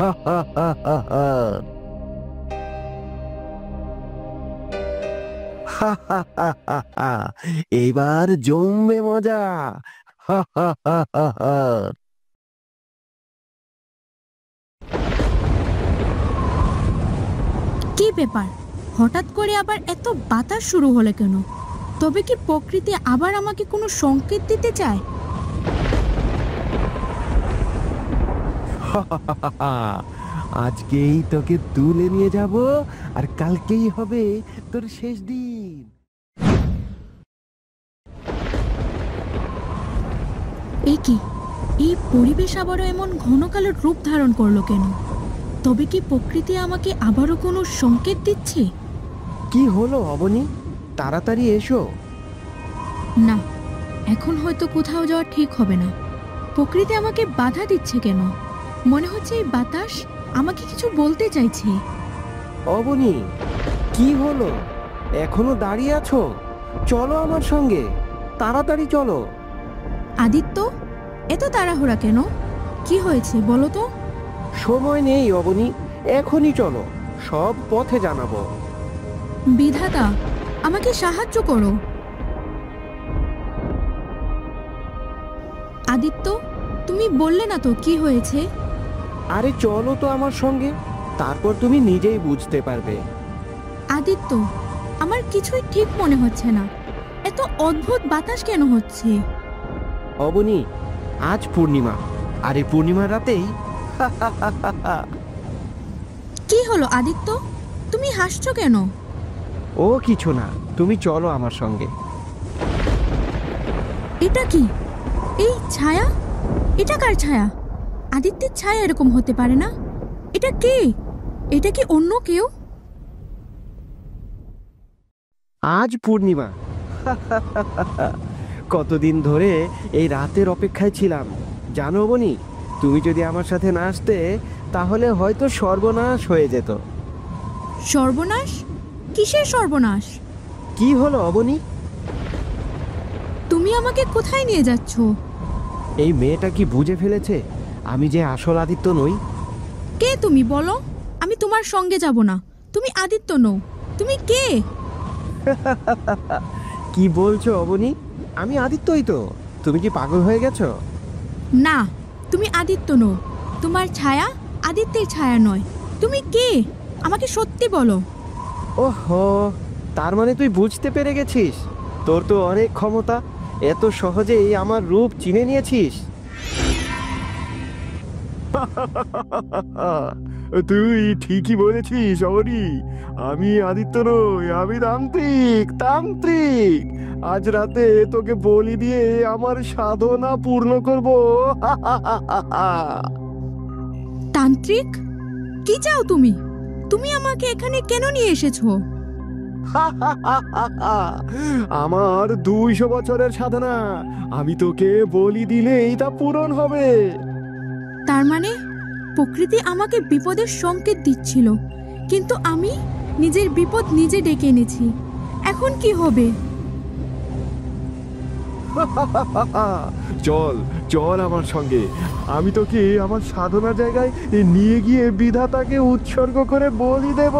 হা হা হা হা হা। হা হা হা হা হা। এবার জমবে মজা। হা হা হা হা হা। কি ব্যাপার, হঠাৎ করে আবার এত বাতাস শুরু হলো কেন? তবে কি প্রকৃতি আবার আমাকে কোনো সংকেত দিতে চায়? হা হা হা হা হা। আজকেই তোকে তুলে নিয়ে যাব, আর কালকেই হবে তোর শেষ দিন। এই কি, এই পরিবেশ আবারও এমন ঘন কালো রূপ ধারণ করলো কেন? তবে কি প্রকৃতি আমাকে আবারও কোনো সংকেত দিচ্ছে? কি হলো অবনী? তাড়াতাড়ি এসো। না, এখন হয়তো কোথাও যাওয়া ঠিক হবে না। প্রকৃতি আমাকে বাধা দিচ্ছে কেন? মনে হচ্ছে এই বাতাস আমাকে কিছু বলতে চাইছে। অবনী, কি হলো? এখনো দাঁড়িয়ে আছো? চলো আমার সঙ্গে, তাড়াতাড়ি চলো। আদিত্য, এত তাড়াহুড়া কেন? কি হয়েছে বলো তো? সময় নেই অবনী, এখনই চলো, সব পথে জানাবো। বিধাতা, আমাকে সাহায্য করো। আদিত্য, তুমি বললে না তো কি হয়েছে? আরে চলো তো আমার সঙ্গে, তারপর তুমি নিজেই বুঝতে পারবে। আদিত্য, আমার কিছুই ঠিক মনে হচ্ছে না। এত অদ্ভুত বাতাস কেন হচ্ছে? অবনী, আজ পূর্ণিমা, আর এই পূর্ণিমার রাতেই কি হলো আদিত্য, তুমি হাসছো কেন? ও কিছু না, তুমি চলো আমার সঙ্গে। এটা কি? এই ছায়া, এটা কার ছায়া? আদিত্যের ছায়া এরকম হতে পারে না। এটা কে? এটা কি অন্য কেউ? আজ পূর্ণিমা। কতদিন ধরে এই রাতের অপেক্ষায় ছিলাম জানো অবনী। তুমি যদি আমার সাথে না আসতে, তাহলে হয়তো সর্বনাশ হয়ে যেত। সর্বনাশ? কিসের সর্বনাশ? কি হলো অবনী? তুমি আমাকে কোথায় নিয়ে যাচ্ছ? এই মেয়েটা কি বুঝে ফেলেছে আমি যে আসল আদিত্য নই? কে তুমি বলো? আমি তোমার সঙ্গে যাব না। তুমি আদিত্য নও। তুমি কে? কি বলছো অবনী? আমি আদিত্যই তো। তুমি কি পাগল হয়ে গেছো? না, তুমি আদিত্য নও। তোমার ছায়া আদিত্যের ছায়া নয়। তুমি কে? আমাকে সত্যি বলো। ওহো, তার মানে তুই বুঝতে পেরে গেছিস। তোর তো অনেক ক্ষমতা, এত সহজেই আমার রূপ চিনে নিয়েছিস। তুই ঠিকই বলেছিস অবনী, আমি আদিত্য নই, আমি তান্ত্রিক। তান্ত্রিক, আজ রাতে তোকে বলি দিয়ে আমার সাধনা পূর্ণ করব। তান্ত্রিক? কি চাও তুমি? তুমি আমাকে এখানে কেন নিয়ে এসেছো? আমার 200 বছরের সাধনা, আমি তোকে বলি দিলেই তা পূরণ হবে। তার মানে প্রকৃতি আমাকে বিপদের সংকেত দিচ্ছিল, কিন্তু আমি নিজের বিপদ নিজে ডেকে এনেছি। এখন কি হবে? চল চল আমার সঙ্গে, আমি তোকে আমার সাধনার জায়গায় নিয়ে গিয়ে বিধাতাকে উৎসর্গ করে বলি দেব।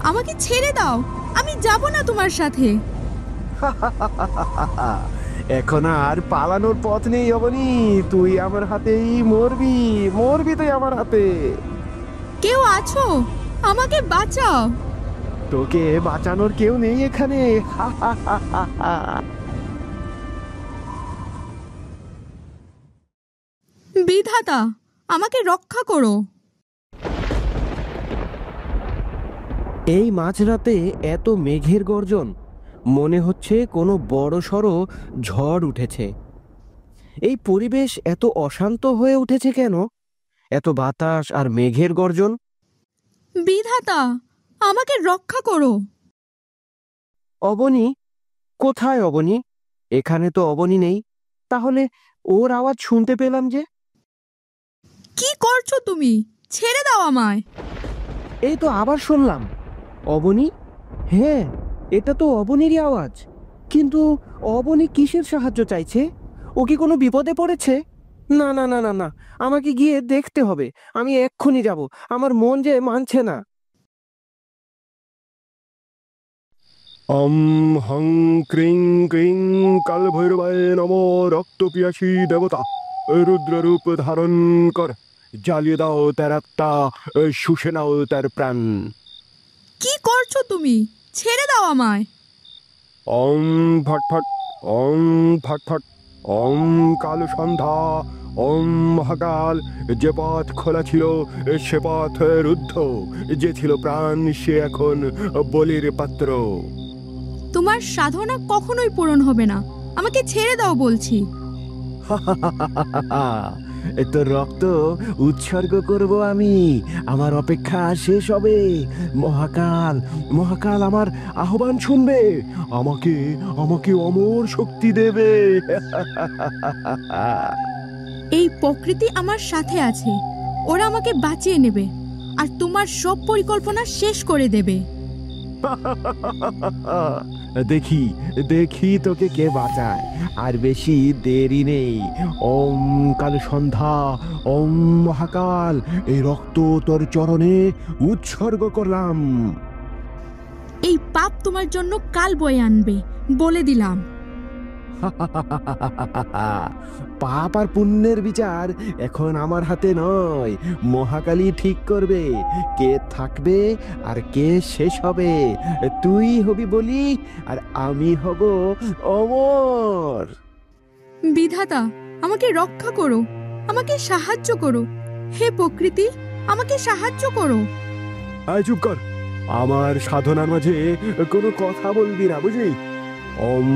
আমাকে ছেড়ে দাও, আমি যাব না তোমার সাথে। এখন আর পালানোর পথ নেই অবনী, তুই আমার হাতেই মরবি। মরবি তুই আমার হাতে। কেউ আছো? আমাকে বাঁচাও। তোকে বাঁচানোর কেউ নেই এখানে। বিধাতা, আমাকে রক্ষা করো। এই মাঝরাতে এত মেঘের গর্জন, মনে হচ্ছে কোনো বড়সড় ঝড় উঠেছে। এই পরিবেশ এত অশান্ত হয়ে উঠেছে কেন? এত বাতাস আর মেঘের গর্জন। বিধাতা, আমাকে রক্ষা করো। অবনী? কোথায় অবনী? এখানে তো অবনী নেই। তাহলে ওর আওয়াজ শুনতে পেলাম যে। কি করছো তুমি? ছেড়ে দাও আমায়। এই তো আবার শুনলাম অবনী। হ্যাঁ, এটা তো অবনীরই আওয়াজ। কিন্তু অবনী কিসের সাহায্য চাইছে? ও কি কোনো বিপদে পড়েছে? না না না না না, আমাকে গিয়ে দেখতে হবে। আমি এক্ষুনি যাব, আমার মন যে মানছে না। অম হং ক্রিং ক্রিং কালভৈরবায় নম। রক্তপিয়াসী দেবতা, রুদ্ররূপ ধারণ কর, জ্বালিয়ে দাও তার আত্মা, শুষে নাও তার প্রাণ। কি করছো তুমি? ছেড়ে দাও আমায়। ওম ফট ফট, ওম ফট ফট, ওম কাল সন্ধ্যা, ওম মহাকাল। যে পথ খোলা ছিল সে পথ রুদ্ধ, যে ছিল প্রাণ সে এখন বলির পাত্র। তোমার সাধনা কখনোই পূরণ হবে না, আমাকে ছেড়ে দাও বলছি। তোর রক্ত উৎসর্গ করব আমি, আমার অপেক্ষা শেষ হবে। মহাকাল, মহাকাল আমার আহ্বান শুনবে, আমাকে আমাকে অমর শক্তি দেবে। এই প্রকৃতি আমার সাথে আছে, ওরা আমাকে বাঁচিয়ে নেবে আর তোমার সব পরিকল্পনা শেষ করে দেবে। দেখি দেখি তোকে কে বাঁচায়। আর বেশি দেরি নেই। ওম কাল সন্ধ্যা, ওম মহাকাল, এই রক্ত তোর চরণে উৎসর্গ করলাম। এই পাপ তোমার জন্য কাল বয়ে আনবে, বলে দিলাম। পাপ আর পুণ্যের বিচার এখন আমার হাতে নয়, মহাকালী ঠিক করবে কে থাকবে আর কে শেষ হবে। তুই হবি বলি আর আমি হব অমর। বিধাতা, আমাকে রক্ষা করো, আমাকে সাহায্য করো। হে প্রকৃতি, আমাকে সাহায্য করো। আয় চুপ কর, আমার সাধনার মাঝে কোনো কথা বলবি না, বুঝলি? ওম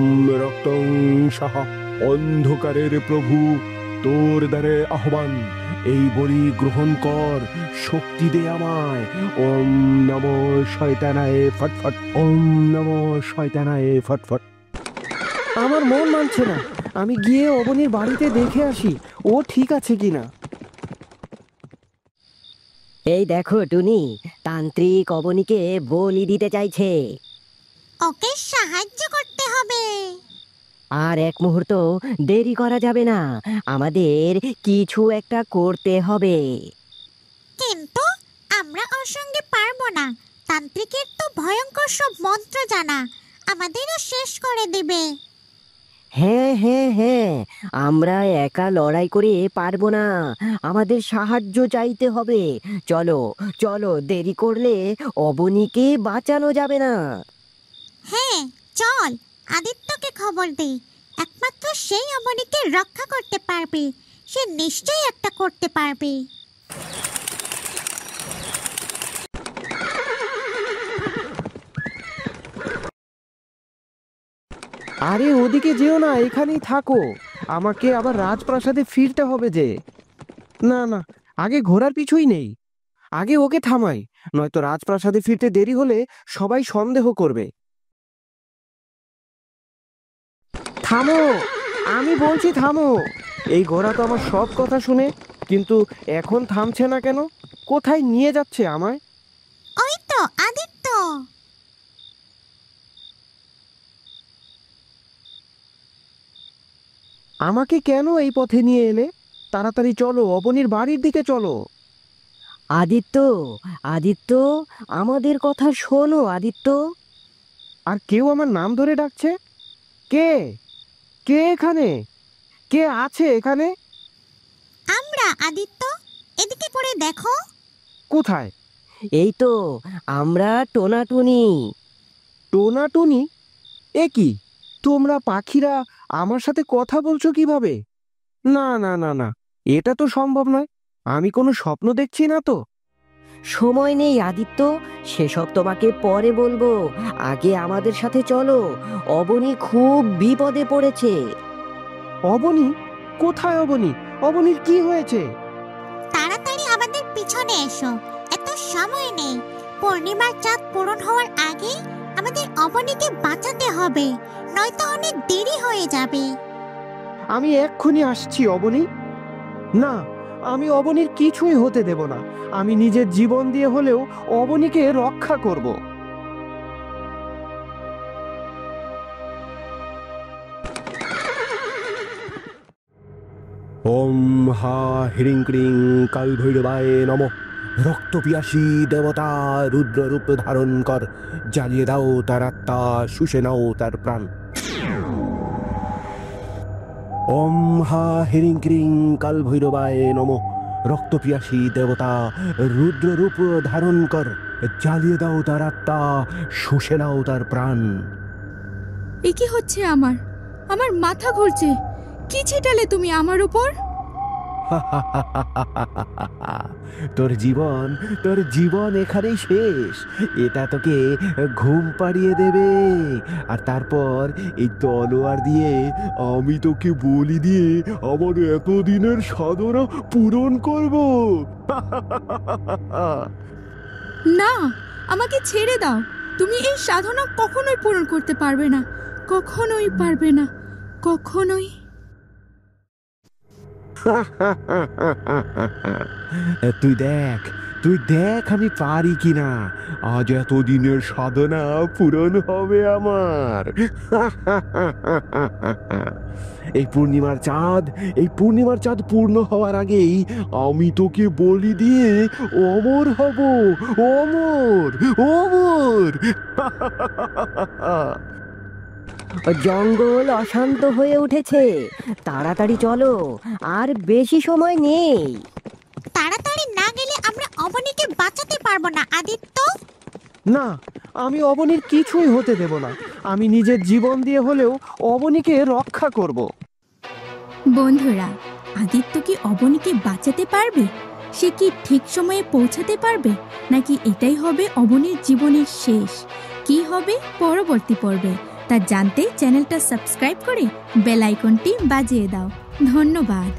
রক্তং সাহা, অন্ধকারের প্রভু, তোর দ্বারে আহ্বান, এই বলি গ্রহণ কর, শক্তি দে আমায়। ওম নমো শয়তানায় ফটফট, ওম নমো শয়তানায় ফটফট। আমার মন মানছে না, আমি গিয়ে অবনীর বাড়িতে দেখে আসি ও ঠিক আছে কিনা। এই দেখো টুনি, তান্ত্রিক অবনীকে বলি দিতে চাইছে। ওকে সাহায্য করতে হবে। আর এক মুহূর্ত দেরি করা যাবে না, আমাদের কিছু একটা করতে হবে। কিন্তু আমরা ওর সঙ্গে পারবো না, তান্ত্রিকের তো ভয়ঙ্কর সব মন্ত্র জানা, আমাদেরও শেষ করে দেবে। হ্যাঁ হ্যাঁ হ্যাঁ, আমরা একা লড়াই করে পারবো না, আমাদের সাহায্য চাইতে হবে। চলো চলো, দেরি করলে অবনীকে বাঁচানো যাবে না। হ্যাঁ চল, আদিত্যকে খবর দেই, একমাত্র সেই অবনীকে রক্ষা করতে পারবে, সে নিশ্চয়ই একটা করতে পারবে। আরে ওদিকে যেও না, এখানেই থাকো, আমাকে আবার রাজপ্রাসাদে ফিরতে হবে যে। না না, আগে ঘোড়ার পিছুই নেই, আগে ওকে থামাই, নয়তো রাজপ্রাসাদে ফিরতে দেরি হলে সবাই সন্দেহ করবে। থামো, আমি বলছি থামো। এই ঘোড়া তো আমার সব কথা শুনে, কিন্তু এখন থামছে না কেন? কোথায় নিয়ে যাচ্ছে আমায়? ওই তো আদিত্য। আমাকে কেন এই পথে নিয়ে এলে? তাড়াতাড়ি চলো, অবনীর বাড়ির দিকে চলো। আদিত্য, আদিত্য, আমাদের কথা শোনো আদিত্য। আর কেউ আমার নাম ধরে ডাকছে। কে? কে এখানে? কে আছে এখানে? আমরা আদিত্য, এদিকে করে দেখো। কোথায়? এই তো আমরা টোনাটুনি। টোনাটুনি? এ কি, তোমরা পাখিরা আমার সাথে কথা বলছো কিভাবে? না না না না, এটা তো সম্ভব নয়, আমি কোনো স্বপ্ন দেখছি না তো। সময় নেই আদিত্য, সেসব তোমাকে পরে বলবো, আগে আমাদের সাথে চলো, অবনী খুব বিপদে পড়েছে। অবনী? কোথায় অবনী? অবনীর কি হয়েছে? তাড়াতাড়ি আমাদের পিছনে এসো, এত সময় নেই, পূর্ণিমার চাঁদ পূরণ হওয়ার আগেই আমাদের অবনীকে বাঁচাতে হবে, নয়তো অনেক দেরি হয়ে যাবে। আমি এক্ষুনি আসছি অবনী। না, আমি অবনীর কিছুই হতে দেব না, আমি নিজের জীবন দিয়ে হলেও অবনীকে রক্ষা করব। ওম হা হ্রিং ক্রিং কালভৈরবায় নমঃ। রক্তপিয়াসী দেবতা রুদ্র রূপ ধারণ কর, জ্বালিয়ে দাও তার আত্মা, শুষে নাও তার প্রাণ। ওম হা হ্রিং ক্রিং কালভৈরবায় নমঃ। রক্তপিয়াসী দেবতা রুদ্র রূপ ধারণ কর, জ্বালিয়ে দাও তার আত্মা, শুষে নাও তার প্রাণ। এ কি হচ্ছে আমার? আমার মাথা ঘুরছে। কি ছিটালে তুমি আমার উপর? তোর জীবন এখানেই শেষ। এটা তোকে ঘুম পাড়িয়ে দেবে, আর তারপর এই তলোয়ার দিয়ে আমি তোকে বলি দিয়ে আমার এতদিনের সাধনা পূরণ করব। না, আমাকে ছেড়ে দাও। তুমি এই সাধনা কখনোই পূরণ করতে পারবে না, কখনোই পারবে না, কখনোই। তুই দেখ আমি পারি কিনা। আজ এতদিনের সাধনা পূরণ হবে আমার। এই পূর্ণিমার চাঁদ পূর্ণ হওয়ার আগেই আমি তোকে বলি দিয়ে অমর হব। অমর অমর। জঙ্গল অশান্ত হয়ে উঠেছে, তাড়াতাড়ি চলো, আর বেশি সময় নেই। তাড়াতাড়ি না গেলে আমরা অবনীকে বাঁচাতে পারবো না আদিত্য। না, আমি অবনীর কিছুই হতে দেব না। আমি নিজের জীবন দিয়ে হলেও অবনীকে রক্ষা করব। বন্ধুরা, আদিত্য কি অবনীকে বাঁচাতে পারবে? সে কি ঠিক সময়ে পৌঁছাতে পারবে, নাকি এটাই হবে অবনীর জীবনের শেষ? কি হবে পরবর্তী পর্বে তা জানতে চ্যানেলটা সাবস্ক্রাইব করে বেল আইকনটি বাজিয়ে দাও। ধন্যবাদ।